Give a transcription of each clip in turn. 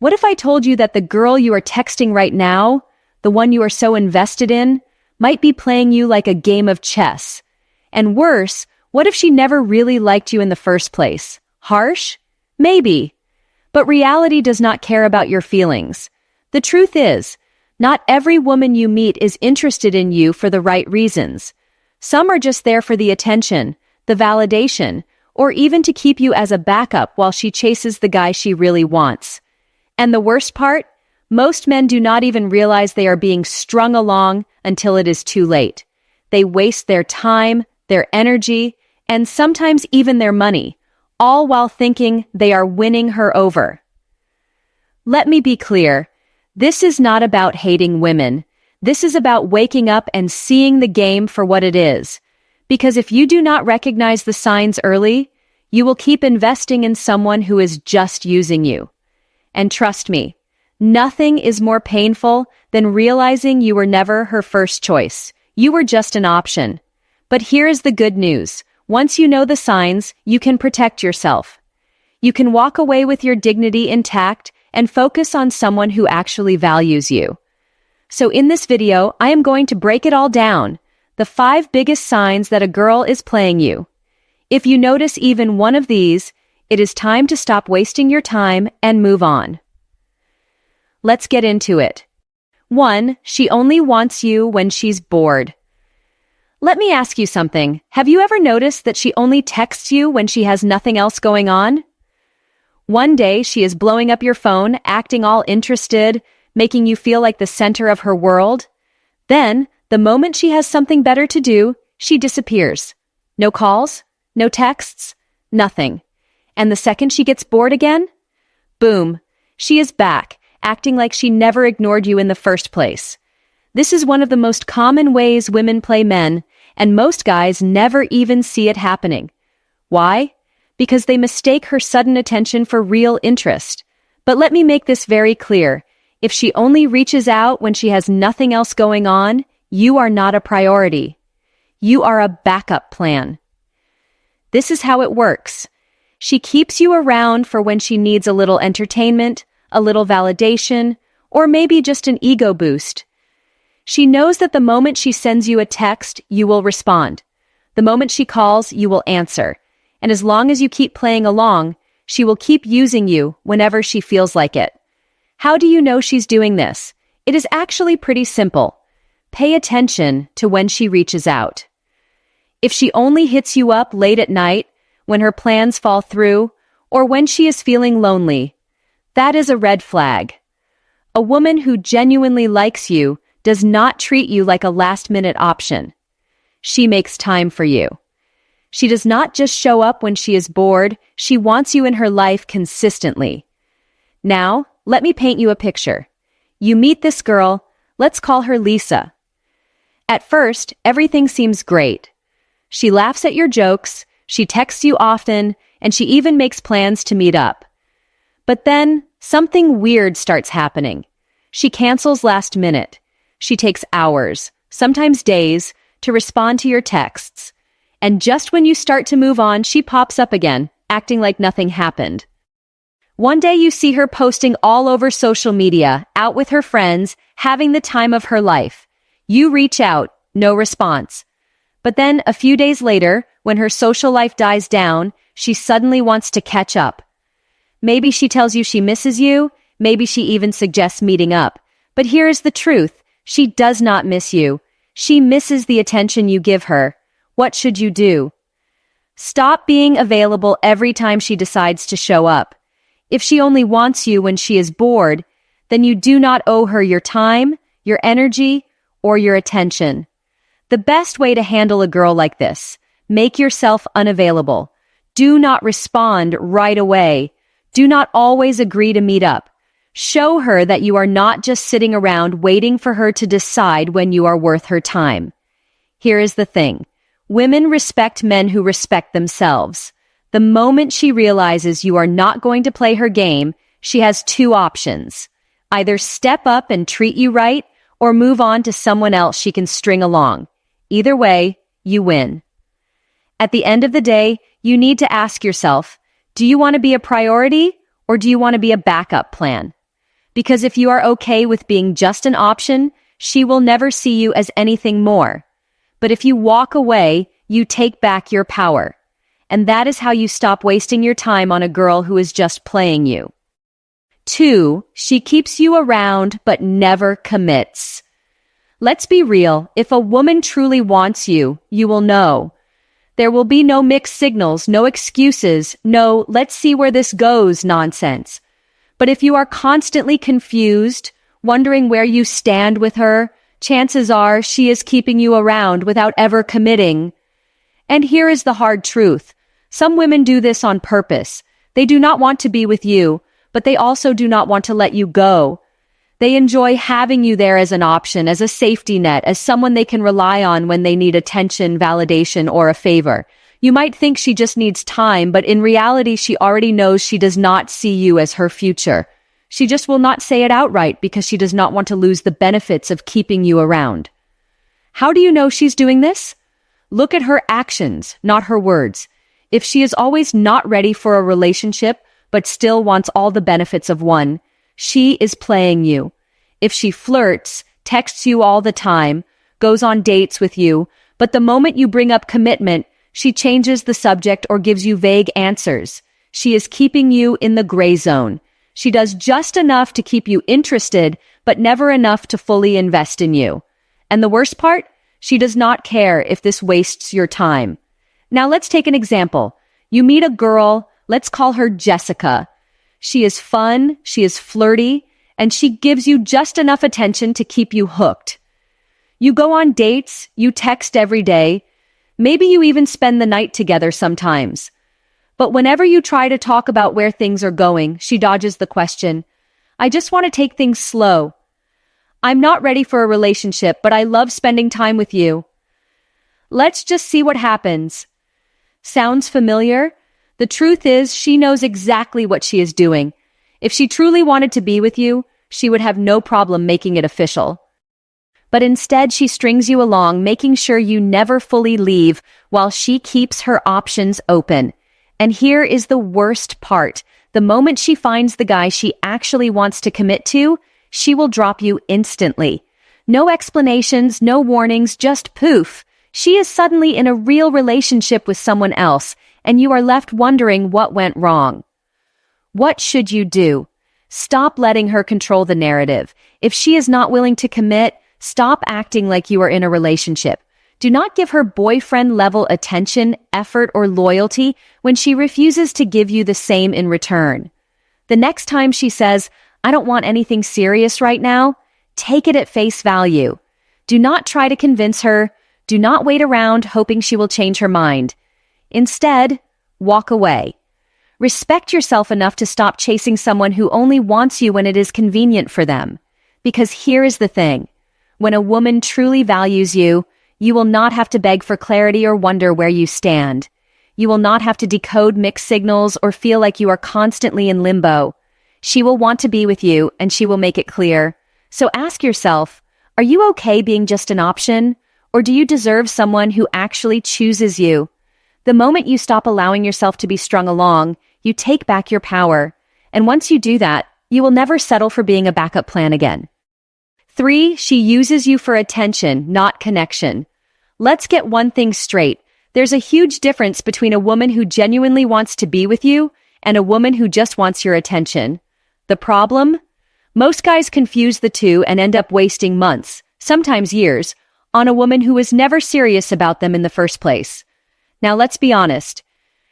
What if I told you that the girl you are texting right now, the one you are so invested in, might be playing you like a game of chess? And worse, what if she never really liked you in the first place? Harsh? Maybe. But reality does not care about your feelings. The truth is, not every woman you meet is interested in you for the right reasons. Some are just there for the attention, the validation, or even to keep you as a backup while she chases the guy she really wants. And the worst part? Most men do not even realize they are being strung along until it is too late. They waste their time, their energy, and sometimes even their money, all while thinking they are winning her over. Let me be clear. This is not about hating women. This is about waking up and seeing the game for what it is. Because if you do not recognize the signs early, you will keep investing in someone who is just using you. And trust me, nothing is more painful than realizing you were never her first choice. You were just an option. But here's the good news. Once you know the signs, you can protect yourself. You can walk away with your dignity intact and focus on someone who actually values you. So in this video, I am going to break it all down. The 5 biggest signs that a girl is playing you. If you notice even one of these, it is time to stop wasting your time and move on. Let's get into it. 1. She only wants you when she's bored. Let me ask you something. Have you ever noticed that she only texts you when she has nothing else going on? One day she is blowing up your phone, acting all interested, making you feel like the center of her world. Then, the moment she has something better to do, she disappears. No calls, no texts, nothing. And the second she gets bored again, boom, she is back, acting like she never ignored you in the first place. This is one of the most common ways women play men, and most guys never even see it happening. Why? Because they mistake her sudden attention for real interest. But let me make this very clear. If she only reaches out when she has nothing else going on, you are not a priority. You are a backup plan. This is how it works. She keeps you around for when she needs a little entertainment, a little validation, or maybe just an ego boost. She knows that the moment she sends you a text, you will respond. The moment she calls, you will answer. And as long as you keep playing along, she will keep using you whenever she feels like it. How do you know she's doing this? It is actually pretty simple. Pay attention to when she reaches out. If she only hits you up late at night, when her plans fall through, or when she is feeling lonely, that is a red flag. A woman who genuinely likes you does not treat you like a last-minute option. She makes time for you. She does not just show up when she is bored, she wants you in her life consistently. Now, let me paint you a picture. You meet this girl, let's call her Lisa. At first, everything seems great. She laughs at your jokes, she texts you often, and she even makes plans to meet up. But then, something weird starts happening. She cancels last minute. She takes hours, sometimes days, to respond to your texts. And just when you start to move on, she pops up again, acting like nothing happened. One day you see her posting all over social media, out with her friends, having the time of her life. You reach out, no response. But then, a few days later, when her social life dies down, she suddenly wants to catch up. Maybe she tells you she misses you, maybe she even suggests meeting up. But here is the truth, she does not miss you. She misses the attention you give her. What should you do? Stop being available every time she decides to show up. If she only wants you when she is bored, then you do not owe her your time, your energy, or your attention. The best way to handle a girl like this: make yourself unavailable. Do not respond right away. Do not always agree to meet up. Show her that you are not just sitting around waiting for her to decide when you are worth her time. Here is the thing. Women respect men who respect themselves. The moment she realizes you are not going to play her game, she has 2 options. Either step up and treat you right, or move on to someone else she can string along. Either way, you win. At the end of the day, you need to ask yourself, do you want to be a priority, or do you want to be a backup plan? Because if you are okay with being just an option, she will never see you as anything more. But if you walk away, you take back your power. And that is how you stop wasting your time on a girl who is just playing you. 2. She keeps you around but never commits. Let's be real, if a woman truly wants you, you will know. There will be no mixed signals, no excuses, no "let's see where this goes" nonsense. But if you are constantly confused, wondering where you stand with her, chances are she is keeping you around without ever committing. And here is the hard truth. Some women do this on purpose. They do not want to be with you, but they also do not want to let you go. They enjoy having you there as an option, as a safety net, as someone they can rely on when they need attention, validation, or a favor. You might think she just needs time, but in reality, she already knows she does not see you as her future. She just will not say it outright because she does not want to lose the benefits of keeping you around. How do you know she's doing this? Look at her actions, not her words. If she is always not ready for a relationship, but still wants all the benefits of one, she is playing you. If she flirts, texts you all the time, goes on dates with you, but the moment you bring up commitment, she changes the subject or gives you vague answers. She is keeping you in the gray zone. She does just enough to keep you interested, but never enough to fully invest in you. And the worst part? She does not care if this wastes your time. Now let's take an example. You meet a girl, let's call her Jessica. She is fun, she is flirty, and she gives you just enough attention to keep you hooked. You go on dates, you text every day, maybe you even spend the night together sometimes. But whenever you try to talk about where things are going, she dodges the question. I just want to take things slow. I'm not ready for a relationship, but I love spending time with you. Let's just see what happens. Sounds familiar? The truth is, she knows exactly what she is doing. If she truly wanted to be with you, she would have no problem making it official. But instead, she strings you along, making sure you never fully leave while she keeps her options open. And here is the worst part. The moment she finds the guy she actually wants to commit to, she will drop you instantly. No explanations, no warnings, just poof. She is suddenly in a real relationship with someone else, and you are left wondering what went wrong. What should you do? Stop letting her control the narrative. If she is not willing to commit, stop acting like you are in a relationship. Do not give her boyfriend-level attention, effort, or loyalty when she refuses to give you the same in return. The next time she says, I don't want anything serious right now, take it at face value. Do not try to convince her. Do not wait around hoping she will change her mind. Instead, walk away. Respect yourself enough to stop chasing someone who only wants you when it is convenient for them. Because here is the thing. When a woman truly values you, you will not have to beg for clarity or wonder where you stand. You will not have to decode mixed signals or feel like you are constantly in limbo. She will want to be with you, and she will make it clear. So ask yourself, are you okay being just an option? Or do you deserve someone who actually chooses you? The moment you stop allowing yourself to be strung along, you take back your power. And once you do that, you will never settle for being a backup plan again. 3. She uses you for attention, not connection. Let's get one thing straight. There's a huge difference between a woman who genuinely wants to be with you and a woman who just wants your attention. The problem? Most guys confuse the two and end up wasting months, sometimes years, on a woman who was never serious about them in the first place. Now let's be honest.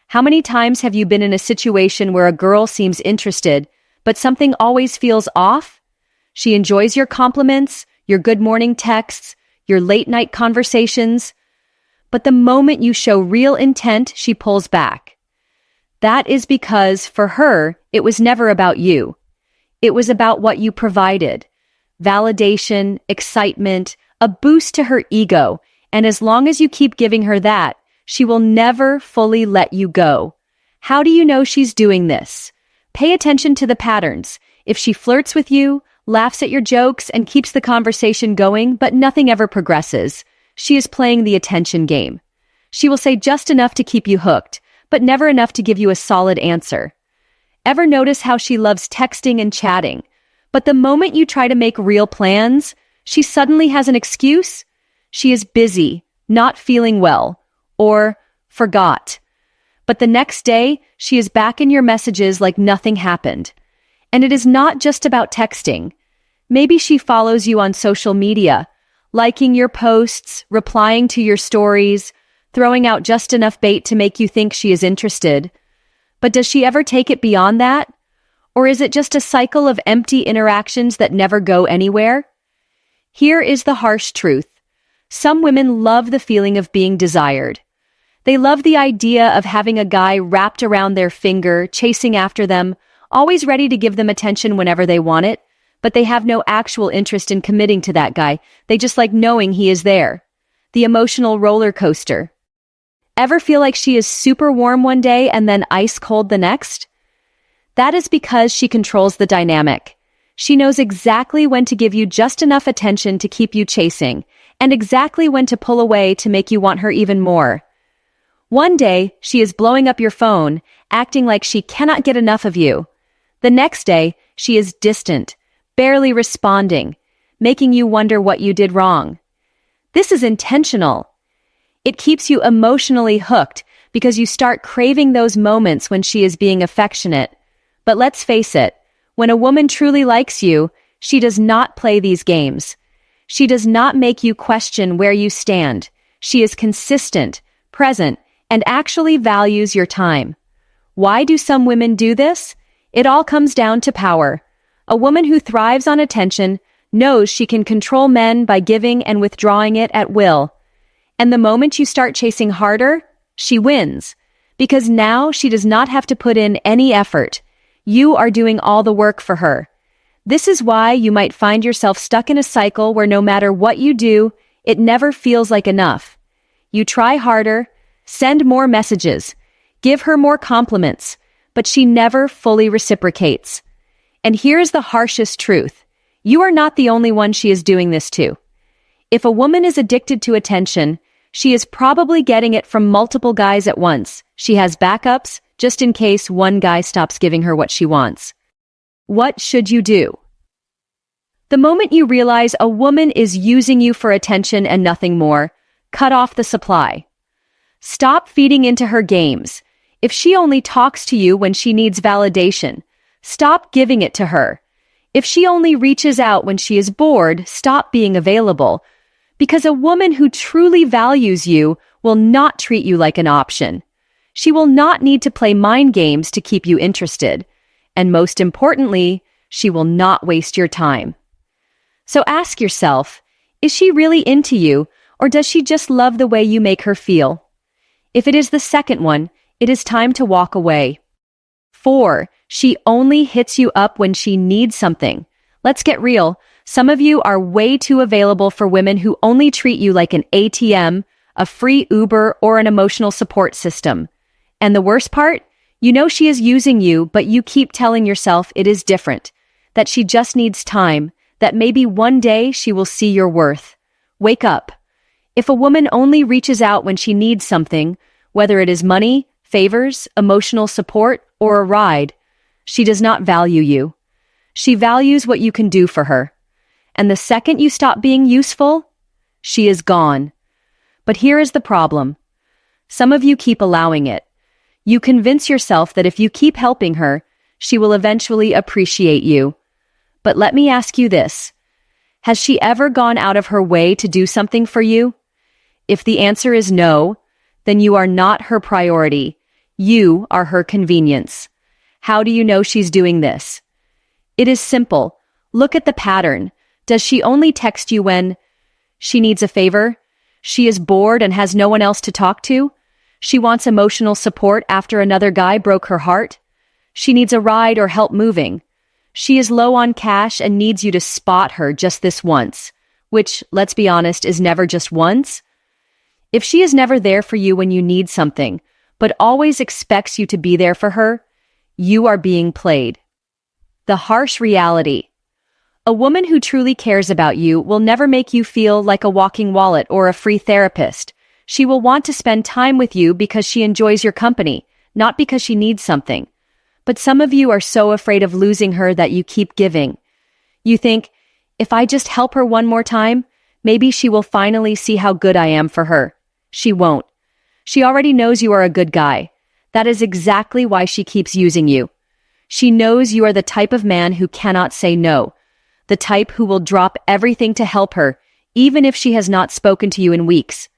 How many times have you been in a situation where a girl seems interested, but something always feels off? She enjoys your compliments, your good morning texts, your late night conversations, but the moment you show real intent, she pulls back. That is because, for her, it was never about you. It was about what you provided. Validation, excitement, a boost to her ego, and as long as you keep giving her that, she will never fully let you go. How do you know she's doing this? Pay attention to the patterns. If she flirts with you, laughs at your jokes, and keeps the conversation going, but nothing ever progresses, she is playing the attention game. She will say just enough to keep you hooked, but never enough to give you a solid answer. Ever notice how she loves texting and chatting, But the moment you try to make real plans, she suddenly has an excuse. She is busy, not feeling well, or forgot. But the next day, she is back in your messages like nothing happened. And it is not just about texting. Maybe she follows you on social media, liking your posts, replying to your stories, throwing out just enough bait to make you think she is interested. But does she ever take it beyond that? Or is it just a cycle of empty interactions that never go anywhere? Here is the harsh truth. Some women love the feeling of being desired. They love the idea of having a guy wrapped around their finger, chasing after them, always ready to give them attention whenever they want it, but they have no actual interest in committing to that guy. They just like knowing he is there. The emotional roller coaster. Ever feel like she is super warm one day and then ice cold the next? That is because she controls the dynamic. She knows exactly when to give you just enough attention to keep you chasing, and exactly when to pull away to make you want her even more. One day, she is blowing up your phone, acting like she cannot get enough of you. The next day, she is distant, barely responding, making you wonder what you did wrong. This is intentional. It keeps you emotionally hooked because you start craving those moments when she is being affectionate. But let's face it, when a woman truly likes you, she does not play these games. She does not make you question where you stand. She is consistent, present, and actually values your time. Why do some women do this? It all comes down to power. A woman who thrives on attention knows she can control men by giving and withdrawing it at will. And the moment you start chasing harder, she wins. Because now she does not have to put in any effort. You are doing all the work for her. This is why you might find yourself stuck in a cycle where no matter what you do, it never feels like enough. You try harder, send more messages, give her more compliments, but she never fully reciprocates. And here's the harshest truth. You are not the only one she is doing this to. If a woman is addicted to attention, she is probably getting it from multiple guys at once. She has backups, just in case one guy stops giving her what she wants. What should you do? The moment you realize a woman is using you for attention and nothing more, cut off the supply. Stop feeding into her games. If she only talks to you when she needs validation, stop giving it to her. If she only reaches out when she is bored, stop being available. Because a woman who truly values you will not treat you like an option. She will not need to play mind games to keep you interested. And most importantly, she will not waste your time. So ask yourself, is she really into you, or does she just love the way you make her feel? If it is the second one, it is time to walk away. 4. She only hits you up when she needs something. Let's get real. Some of you are way too available for women who only treat you like an ATM, a free Uber, or an emotional support system. And the worst part? You know she is using you, but you keep telling yourself it is different, that she just needs time, that maybe one day she will see your worth. Wake up. If a woman only reaches out when she needs something, whether it is money, favors, emotional support, or a ride, she does not value you. She values what you can do for her. And the second you stop being useful, she is gone. But here is the problem. Some of you keep allowing it. You convince yourself that if you keep helping her, she will eventually appreciate you. But let me ask you this. Has she ever gone out of her way to do something for you? If the answer is no, then you are not her priority. You are her convenience. How do you know she's doing this? It is simple. Look at the pattern. Does she only text you when she needs a favor? She is bored and has no one else to talk to? She wants emotional support after another guy broke her heart? She needs a ride or help moving. She is low on cash and needs you to spot her just this once, which, let's be honest, is never just once. If she is never there for you when you need something, but always expects you to be there for her, you are being played. The harsh reality. A woman who truly cares about you will never make you feel like a walking wallet or a free therapist. She will want to spend time with you because she enjoys your company, not because she needs something. But some of you are so afraid of losing her that you keep giving. You think, if I just help her one more time, maybe she will finally see how good I am for her. She won't. She already knows you are a good guy. That is exactly why she keeps using you. She knows you are the type of man who cannot say no, the type who will drop everything to help her, even if she has not spoken to you in weeks.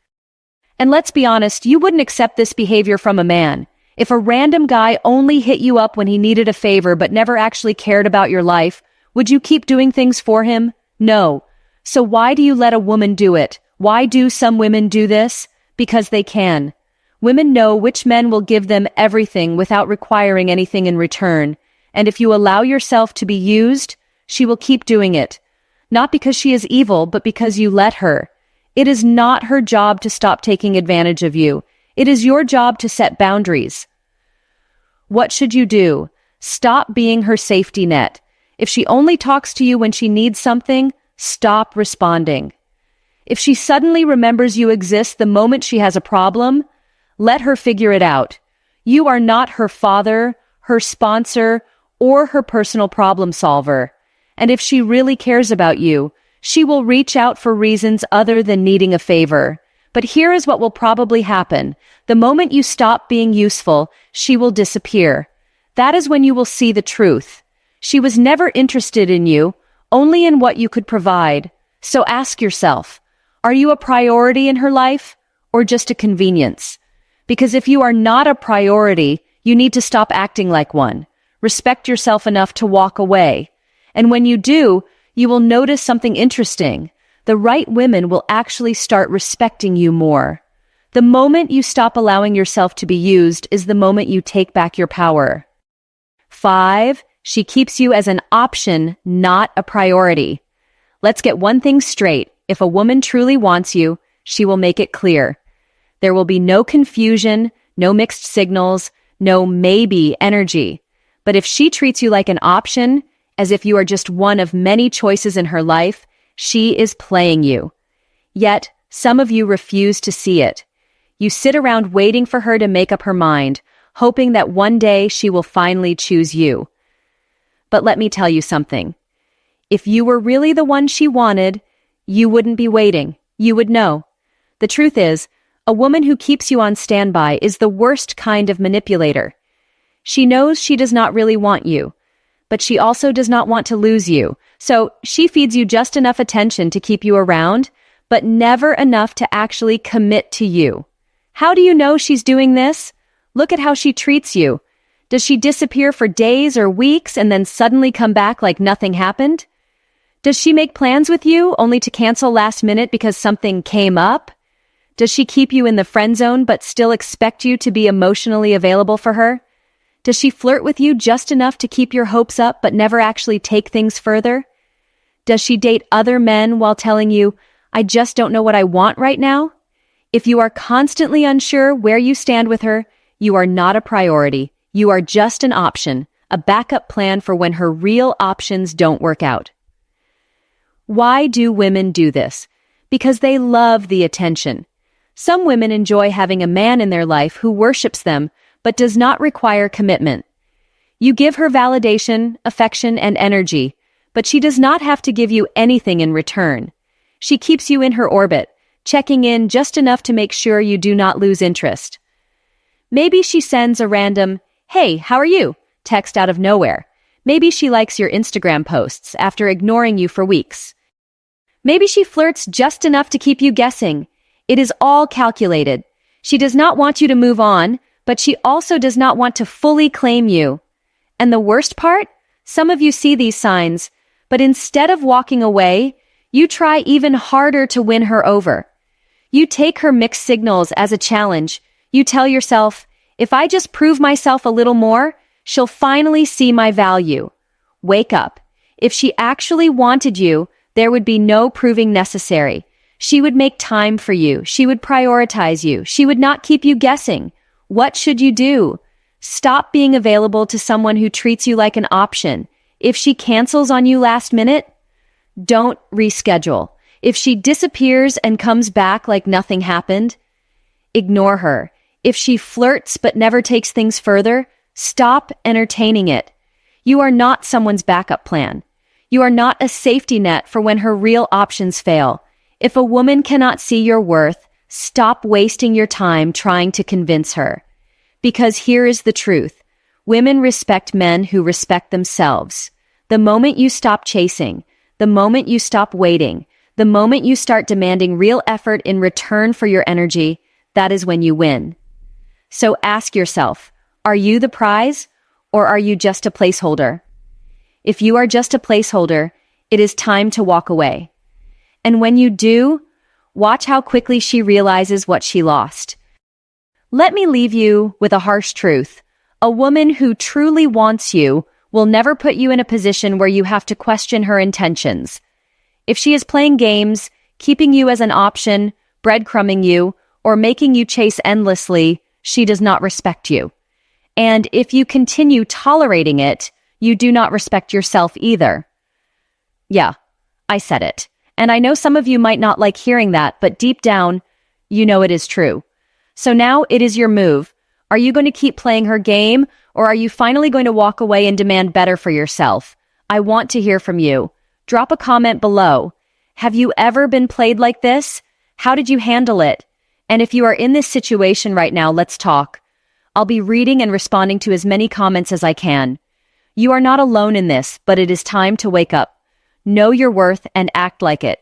And let's be honest, you wouldn't accept this behavior from a man. If a random guy only hit you up when he needed a favor but never actually cared about your life, would you keep doing things for him? No. So why do you let a woman do it? Why do some women do this? Because they can. Women know which men will give them everything without requiring anything in return. And if you allow yourself to be used, she will keep doing it. Not because she is evil, but because you let her. It is not her job to stop taking advantage of you. It is your job to set boundaries. What should you do? Stop being her safety net. If she only talks to you when she needs something, stop responding. If she suddenly remembers you exist the moment she has a problem, let her figure it out. You are not her father, her sponsor, or her personal problem solver. And if she really cares about you, she will reach out for reasons other than needing a favor. But here is what will probably happen. The moment you stop being useful, she will disappear. That is when you will see the truth. She was never interested in you, only in what you could provide. So ask yourself, are you a priority in her life, or just a convenience? Because if you are not a priority, you need to stop acting like one. Respect yourself enough to walk away. And when you do, you will notice something interesting. The right women will actually start respecting you more. The moment you stop allowing yourself to be used is the moment you take back your power. 5. She keeps you as an option, not a priority. Let's get one thing straight. If a woman truly wants you, she will make it clear. There will be no confusion, no mixed signals, no maybe energy. But if she treats you like an option, as if you are just one of many choices in her life, she is playing you. Yet, some of you refuse to see it. You sit around waiting for her to make up her mind, hoping that one day she will finally choose you. But let me tell you something. If you were really the one she wanted, you wouldn't be waiting. You would know. The truth is, a woman who keeps you on standby is the worst kind of manipulator. She knows she does not really want you, but she also does not want to lose you. So she feeds you just enough attention to keep you around, but never enough to actually commit to you. How do you know she's doing this? Look at how she treats you. Does she disappear for days or weeks and then suddenly come back like nothing happened? Does she make plans with you only to cancel last minute because something came up? Does she keep you in the friend zone but still expect you to be emotionally available for her? Does she flirt with you just enough to keep your hopes up but never actually take things further? Does she date other men while telling you, I just don't know what I want right now? If you are constantly unsure where you stand with her, you are not a priority. You are just an option, a backup plan for when her real options don't work out. Why do women do this? Because they love the attention. Some women enjoy having a man in their life who worships them, but does not require commitment. You give her validation, affection, and energy, but she does not have to give you anything in return. She keeps you in her orbit, checking in just enough to make sure you do not lose interest. Maybe she sends a random, "Hey, how are you?" text out of nowhere. Maybe she likes your Instagram posts after ignoring you for weeks. Maybe she flirts just enough to keep you guessing. It is all calculated. She does not want you to move on, but she also does not want to fully claim you. And the worst part? Some of you see these signs, but instead of walking away, you try even harder to win her over. You take her mixed signals as a challenge. You tell yourself, if I just prove myself a little more, she'll finally see my value. Wake up. If she actually wanted you, there would be no proving necessary. She would make time for you. She would prioritize you. She would not keep you guessing. What should you do? Stop being available to someone who treats you like an option. If she cancels on you last minute, don't reschedule. If she disappears and comes back like nothing happened, ignore her. If she flirts but never takes things further, stop entertaining it. You are not someone's backup plan. You are not a safety net for when her real options fail. If a woman cannot see your worth, stop wasting your time trying to convince her. Because here is the truth. Women respect men who respect themselves. The moment you stop chasing, the moment you stop waiting, the moment you start demanding real effort in return for your energy, that is when you win. So ask yourself, are you the prize or are you just a placeholder? If you are just a placeholder, it is time to walk away. And when you do, watch how quickly she realizes what she lost. Let me leave you with a harsh truth. A woman who truly wants you will never put you in a position where you have to question her intentions. If she is playing games, keeping you as an option, breadcrumbing you, or making you chase endlessly, she does not respect you. And if you continue tolerating it, you do not respect yourself either. Yeah, I said it. And I know some of you might not like hearing that, but deep down, you know it is true. So now it is your move. Are you going to keep playing her game, or are you finally going to walk away and demand better for yourself? I want to hear from you. Drop a comment below. Have you ever been played like this? How did you handle it? And if you are in this situation right now, let's talk. I'll be reading and responding to as many comments as I can. You are not alone in this, but it is time to wake up. Know your worth and act like it.